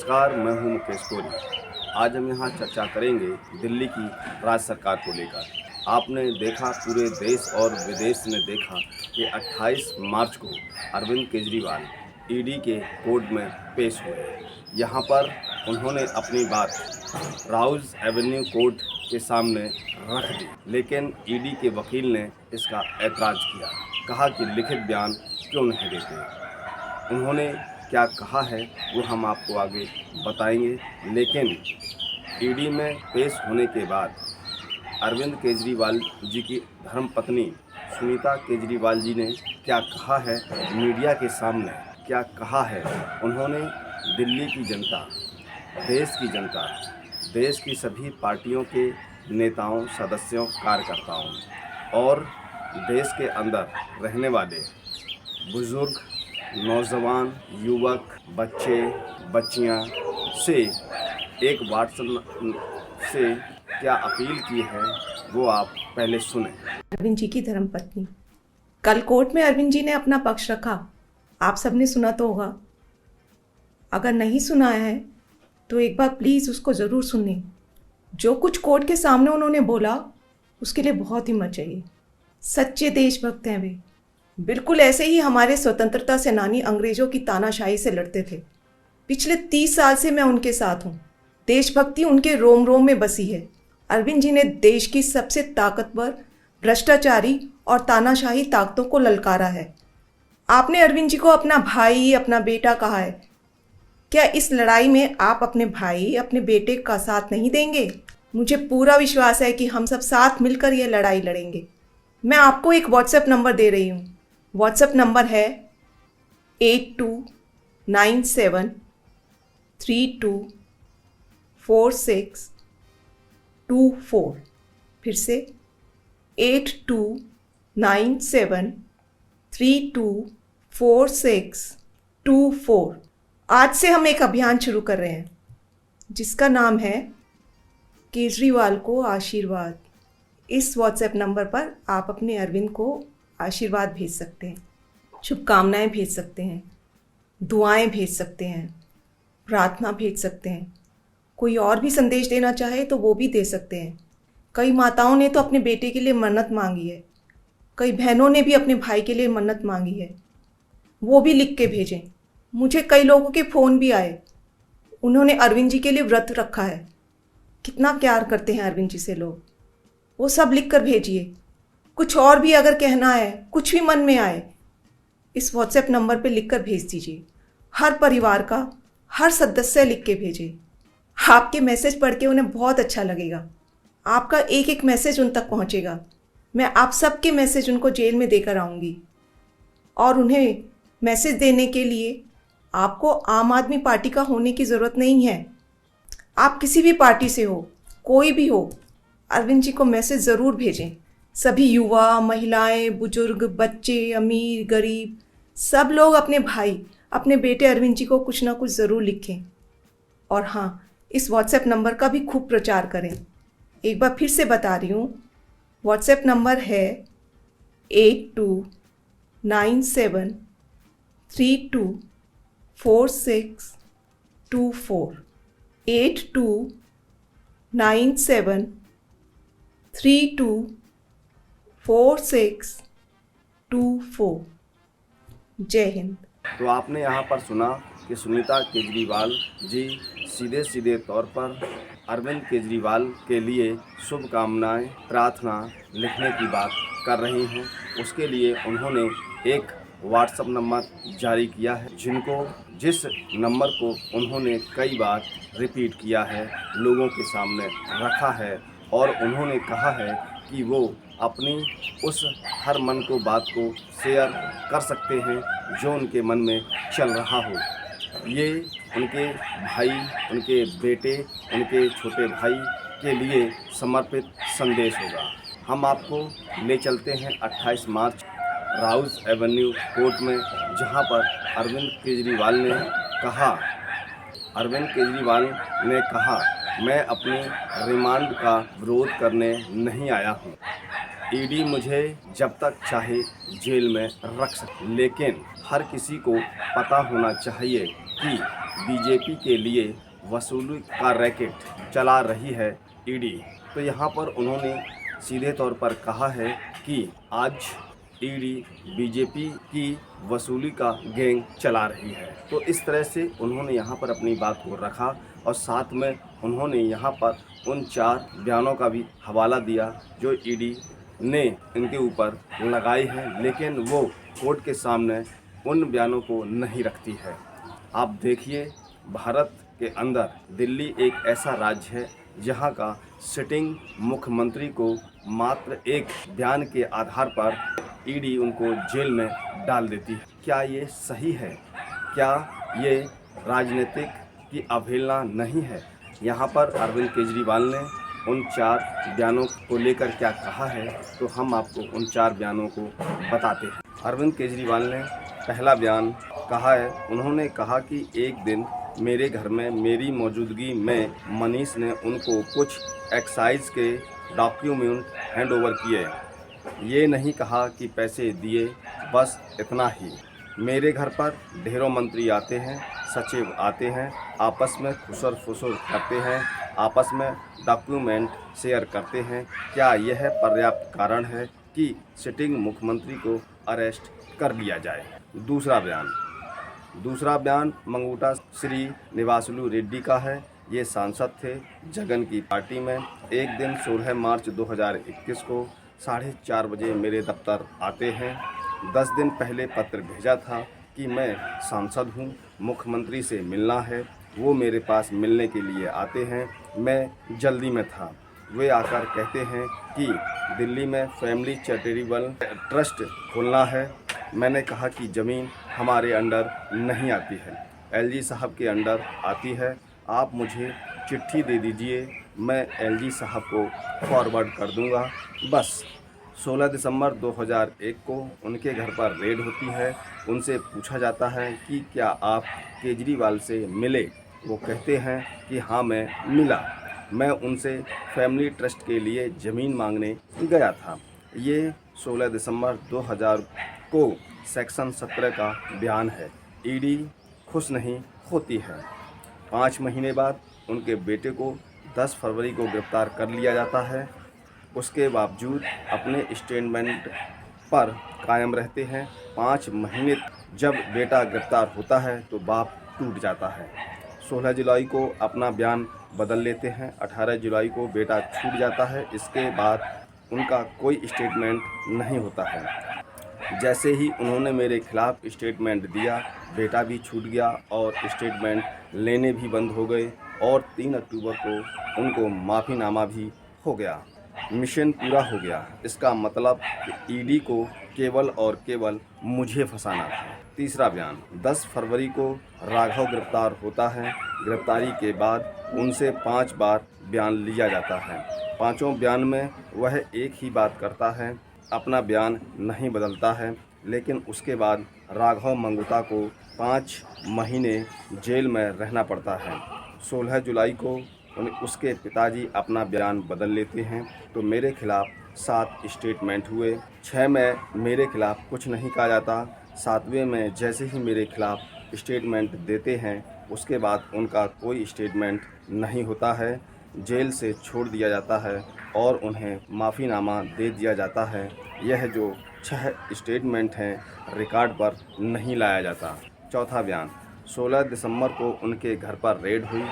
नमस्कार, मैं हूं मुकेश कोरी। आज हम यहां चर्चा करेंगे दिल्ली की राज्य सरकार को लेकर। आपने देखा, पूरे देश और विदेश ने देखा कि 28 मार्च को अरविंद केजरीवाल ईडी के कोर्ट में पेश हुए। यहां पर उन्होंने अपनी बात राउज एवेन्यू कोर्ट के सामने रख दी, लेकिन ईडी के वकील ने इसका ऐतराज़ किया। कहा कि लिखित बयान क्यों नहीं देते। उन्होंने क्या कहा है वो हम आपको आगे बताएंगे, लेकिन ईडी में पेश होने के बाद अरविंद केजरीवाल जी की धर्मपत्नी सुनीता केजरीवाल जी ने क्या कहा है मीडिया के सामने, क्या कहा है उन्होंने दिल्ली की जनता, देश की जनता, देश की सभी पार्टियों के नेताओं, सदस्यों, कार्यकर्ताओं और देश के अंदर रहने वाले बुजुर्ग, नौजवान, युवक, बच्चे, बच्चियां से एक व्हाट्सएप से क्या अपील की है वो आप पहले सुने। अरविंद जी की धर्मपत्नी कल कोर्ट में अरविंद जी ने अपना पक्ष रखा। आप सबने सुना तो होगा। अगर नहीं सुना है तो एक बार प्लीज़ उसको ज़रूर सुनिए। जो कुछ कोर्ट के सामने उन्होंने बोला उसके लिए बहुत हिम्मत चाहिए। सच्चे देशभक्त हैं वे। बिल्कुल ऐसे ही हमारे स्वतंत्रता सेनानी अंग्रेज़ों की तानाशाही से लड़ते थे। पिछले 30 साल से मैं उनके साथ हूँ। देशभक्ति उनके रोम रोम में बसी है। अरविंद जी ने देश की सबसे ताकतवर, भ्रष्टाचारी और तानाशाही ताकतों को ललकारा है। आपने अरविंद जी को अपना भाई, अपना बेटा कहा है। क्या इस लड़ाई में आप अपने भाई, अपने बेटे का साथ नहीं देंगे? मुझे पूरा विश्वास है कि हम सब साथ मिलकर यह लड़ाई लड़ेंगे। मैं आपको एक व्हाट्सएप नंबर दे रही हूँ। व्हाट्सएप नंबर है 8297324624। फिर से 8297324624। आज से हम एक अभियान शुरू कर रहे हैं जिसका नाम है केजरीवाल को आशीर्वाद। इस व्हाट्सएप नंबर पर आप अपने अरविंद को आशीर्वाद भेज सकते हैं, शुभकामनाएं भेज सकते हैं, दुआएं भेज सकते हैं, प्रार्थना भेज सकते हैं। कोई और भी संदेश देना चाहे तो वो भी दे सकते हैं। कई माताओं ने तो अपने बेटे के लिए मन्नत मांगी है। कई बहनों ने भी अपने भाई के लिए मन्नत मांगी है। वो भी लिख के भेजें। मुझे कई लोगों के फ़ोन भी आए। उन्होंने अरविंद जी के लिए व्रत रखा है। कितना प्यार करते हैं अरविंद जी से लोग। वो सब लिख कर भेजिए। कुछ और भी अगर कहना है, कुछ भी मन में आए, इस व्हाट्सएप नंबर पे लिख कर भेज दीजिए। हर परिवार का हर सदस्य लिख के भेजे। आपके मैसेज पढ़ के उन्हें बहुत अच्छा लगेगा। आपका एक एक मैसेज उन तक पहुंचेगा। मैं आप सबके मैसेज उनको जेल में देकर आऊँगी। और उन्हें मैसेज देने के लिए आपको आम आदमी पार्टी का होने की ज़रूरत नहीं है। आप किसी भी पार्टी से हो, कोई भी हो, अरविंद जी को मैसेज ज़रूर भेजें। सभी युवा, महिलाएं, बुजुर्ग, बच्चे, अमीर, गरीब, सब लोग अपने भाई, अपने बेटे अरविंद जी को कुछ ना कुछ ज़रूर लिखें। और हाँ, इस व्हाट्सएप नंबर का भी खूब प्रचार करें। एक बार फिर से बता रही हूँ, व्हाट्सएप नंबर है 8297324624। 8297324624। जय हिंद। तो आपने यहाँ पर सुना कि सुनीता केजरीवाल जी सीधे सीधे तौर पर अरविंद केजरीवाल के लिए शुभकामनाएं, प्रार्थना लिखने की बात कर रही हैं। उसके लिए उन्होंने एक व्हाट्सएप नंबर जारी किया है, जिस नंबर को उन्होंने कई बार रिपीट किया है, लोगों के सामने रखा है और उन्होंने कहा है कि वो अपनी उस हर मन को बात को शेयर कर सकते हैं जो उनके मन में चल रहा हो। ये उनके भाई, उनके बेटे, उनके छोटे भाई के लिए समर्पित संदेश होगा। हम आपको ले चलते हैं 28 मार्च राउज एवेन्यू कोर्ट में, जहां पर अरविंद केजरीवाल ने कहा मैं अपने रिमांड का विरोध करने नहीं आया हूं। ईडी मुझे जब तक चाहे जेल में रख सकती, लेकिन हर किसी को पता होना चाहिए कि बीजेपी के लिए वसूली का रैकेट चला रही है ईडी। तो यहाँ पर उन्होंने सीधे तौर पर कहा है कि आज ईडी बीजेपी की वसूली का गैंग चला रही है। तो इस तरह से उन्होंने यहाँ पर अपनी बात को रखा और साथ में उन्होंने यहाँ पर उन 4 बयानों का भी हवाला दिया जो ईडी ने इनके ऊपर लगाए हैं, लेकिन वो कोर्ट के सामने उन बयानों को नहीं रखती है। आप देखिए, भारत के अंदर दिल्ली एक ऐसा राज्य है जहां का सिटिंग मुख्यमंत्री को मात्र एक बयान के आधार पर ईडी उनको जेल में डाल देती है। क्या ये सही है? क्या ये राजनीतिक की अवहेलना नहीं है? यहाँ पर अरविंद केजरीवाल ने उन 4 बयानों को लेकर क्या कहा है, तो हम आपको उन 4 बयानों को बताते हैं। अरविंद केजरीवाल ने पहला बयान कहा है, उन्होंने कहा कि एक दिन मेरे घर में मेरी मौजूदगी में मनीष ने उनको कुछ एक्साइज के डॉक्यूमेंट हैंड ओवर किए। ये नहीं कहा कि पैसे दिए, बस इतना ही। मेरे घर पर ढेरों मंत्री आते हैं, सचिव आते हैं, आपस में खुसर फुसर करते हैं, आपस में डॉक्यूमेंट शेयर करते हैं। क्या यह पर्याप्त कारण है कि सिटिंग मुख्यमंत्री को अरेस्ट कर लिया जाए? दूसरा बयान मंगूटा श्री निवासुलु रेड्डी का है। ये सांसद थे जगन की पार्टी में। एक दिन 16 मार्च 2021 को 4:30 बजे मेरे दफ्तर आते हैं। 10 दिन पहले पत्र भेजा था कि मैं सांसद हूँ, मुख्यमंत्री से मिलना है। वो मेरे पास मिलने के लिए आते हैं। मैं जल्दी में था। वे आकर कहते हैं कि दिल्ली में फैमिली चैरिटेबल ट्रस्ट खोलना है। मैंने कहा कि ज़मीन हमारे अंडर नहीं आती है, एलजी साहब के अंडर आती है। आप मुझे चिट्ठी दे दीजिए, मैं एलजी साहब को फॉरवर्ड कर दूंगा। बस 16 दिसंबर 2001 को उनके घर पर रेड होती है। उनसे पूछा जाता है कि क्या आप केजरीवाल से मिले? वो कहते हैं कि हाँ, मैं मिला। मैं उनसे फैमिली ट्रस्ट के लिए ज़मीन मांगने गया था। ये 16 दिसंबर 2000 को सेक्शन 17 का बयान है। ईडी खुश नहीं होती है। 5 महीने बाद उनके बेटे को 10 फरवरी को गिरफ्तार कर लिया जाता है। उसके बावजूद अपने स्टेटमेंट पर कायम रहते हैं। 5 महीने जब बेटा गिरफ्तार होता है तो बाप टूट जाता है। 16 जुलाई को अपना बयान बदल लेते हैं। 18 जुलाई को बेटा छूट जाता है। इसके बाद उनका कोई स्टेटमेंट नहीं होता है। जैसे ही उन्होंने मेरे खिलाफ स्टेटमेंट दिया, बेटा भी छूट गया और स्टेटमेंट लेने भी बंद हो गए और 3 अक्टूबर को उनको माफ़ीनामा भी हो गया। मिशन पूरा हो गया। इसका मतलब कि ईडी को केवल और केवल मुझे फंसाना था। तीसरा बयान, 10 फरवरी को राघव गिरफ्तार होता है। गिरफ्तारी के बाद उनसे 5 बार बयान लिया जाता है। 5वें बयान में वह एक ही बात करता है, अपना बयान नहीं बदलता है। लेकिन उसके बाद राघव मंगूटा को 5 महीने जेल में रहना पड़ता है। 16 जुलाई को उसके पिताजी अपना बयान बदल लेते हैं तो मेरे खिलाफ 7 स्टेटमेंट हुए। 6 में मेरे खिलाफ कुछ नहीं कहा जाता। 7वें में जैसे ही मेरे खिलाफ स्टेटमेंट देते हैं उसके बाद उनका कोई स्टेटमेंट नहीं होता है। जेल से छोड़ दिया जाता है और उन्हें माफ़ीनामा दे दिया जाता है। यह जो 6 स्टेटमेंट हैं रिकॉर्ड पर नहीं लाया जाता। चौथा बयान, 16 दिसंबर को उनके घर पर रेड हुई।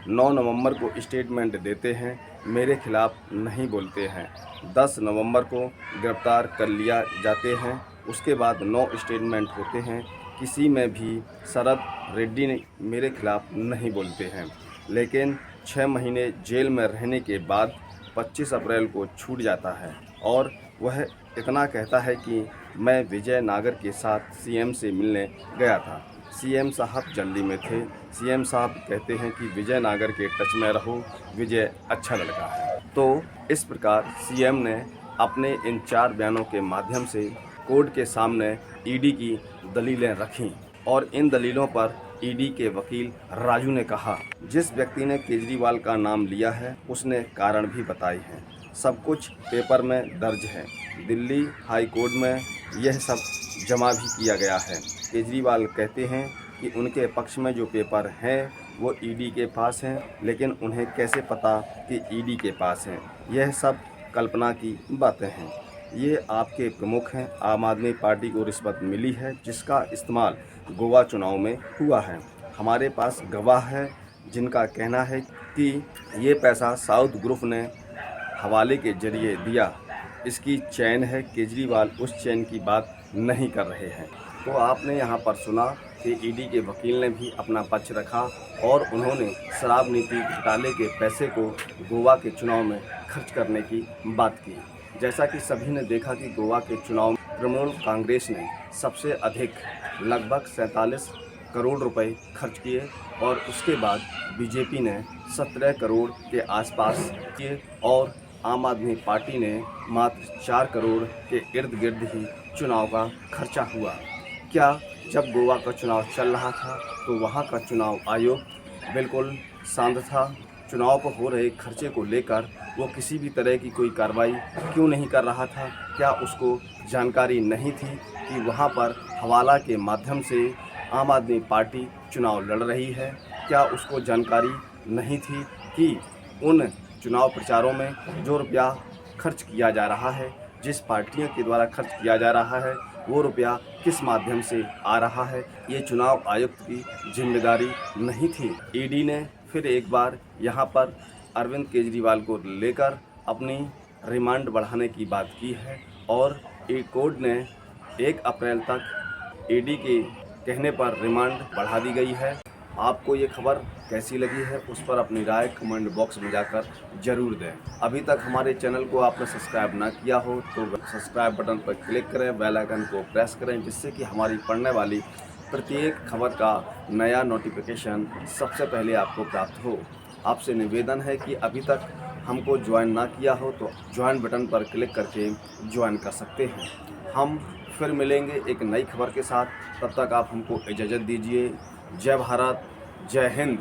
9 नवंबर को स्टेटमेंट देते हैं, मेरे खिलाफ नहीं बोलते हैं। 10 नवंबर को गिरफ्तार कर लिया जाते हैं। उसके बाद 9 स्टेटमेंट होते हैं। किसी में भी शरद रेड्डी ने मेरे खिलाफ नहीं बोलते हैं। लेकिन 6 महीने जेल में रहने के बाद 25 अप्रैल को छूट जाता है और वह इतना कहता है कि मैं विजय नागर के साथ सीएम से मिलने गया था। सीएम साहब जल्दी में थे। सीएम साहब कहते हैं कि विजय नागर के टच में रहो, विजय अच्छा लड़का है। तो इस प्रकार सीएम ने अपने इन 4 बयानों के माध्यम से कोर्ट के सामने ईडी की दलीलें रखीं और इन दलीलों पर ईडी के वकील राजू ने कहा, जिस व्यक्ति ने केजरीवाल का नाम लिया है उसने कारण भी बताए हैं। सब कुछ पेपर में दर्ज है। दिल्ली हाई कोर्ट में यह सब जमा भी किया गया है। केजरीवाल कहते हैं कि उनके पक्ष में जो पेपर हैं वो ईडी के पास हैं, लेकिन उन्हें कैसे पता कि ईडी के पास हैं? यह सब कल्पना की बातें हैं। ये आपके प्रमुख हैं। आम आदमी पार्टी को रिश्वत मिली है, जिसका इस्तेमाल गोवा चुनाव में हुआ है। हमारे पास गवाह है जिनका कहना है कि ये पैसा साउथ ग्रुप ने हवाले के जरिए दिया। इसकी चैन है, केजरीवाल उस चैन की बात नहीं कर रहे हैं। तो आपने यहाँ पर सुना कि ईडी के वकील ने भी अपना पक्ष रखा और उन्होंने शराब नीति घोटाले के पैसे को गोवा के चुनाव में खर्च करने की बात की। जैसा कि सभी ने देखा कि गोवा के चुनाव में तृणमूल कांग्रेस ने सबसे अधिक लगभग 47 करोड़ रुपए खर्च किए और उसके बाद बीजेपी ने 17 करोड़ के आसपास किए और आम आदमी पार्टी ने मात्र 4 करोड़ के इर्द गिर्द ही चुनाव का खर्चा हुआ। क्या जब गोवा का चुनाव चल रहा था तो वहाँ का चुनाव आयोग बिल्कुल शांत था? चुनाव पर हो रहे खर्चे को लेकर वो किसी भी तरह की कोई कार्रवाई क्यों नहीं कर रहा था? क्या उसको जानकारी नहीं थी कि वहाँ पर हवाला के माध्यम से आम आदमी पार्टी चुनाव लड़ रही है? क्या उसको जानकारी नहीं थी कि उन चुनाव प्रचारों में जो रुपया खर्च किया जा रहा है, जिस पार्टियों के द्वारा खर्च किया जा रहा है, वो रुपया किस माध्यम से आ रहा है? ये चुनाव आयुक्त की जिम्मेदारी नहीं थी। ईडी ने फिर एक बार यहाँ पर अरविंद केजरीवाल को लेकर अपनी रिमांड बढ़ाने की बात की है और कोर्ट ने 1 अप्रैल तक ईडी के कहने पर रिमांड बढ़ा दी गई है। आपको ये खबर कैसी लगी है उस पर अपनी राय कमेंट बॉक्स में जाकर जरूर दें। अभी तक हमारे चैनल को आपने सब्सक्राइब ना किया हो तो सब्सक्राइब बटन पर क्लिक करें, बेल आइकन को प्रेस करें, जिससे कि हमारी पढ़ने वाली प्रत्येक खबर का नया नोटिफिकेशन सबसे पहले आपको प्राप्त हो। आपसे निवेदन है कि अभी तक हमको ज्वाइन ना किया हो तो ज्वाइन बटन पर क्लिक करके ज्वाइन कर सकते हैं। हम फिर मिलेंगे एक नई खबर के साथ। तब तक आप हमको इजाज़त दीजिए। जय भारत, जय हिंद।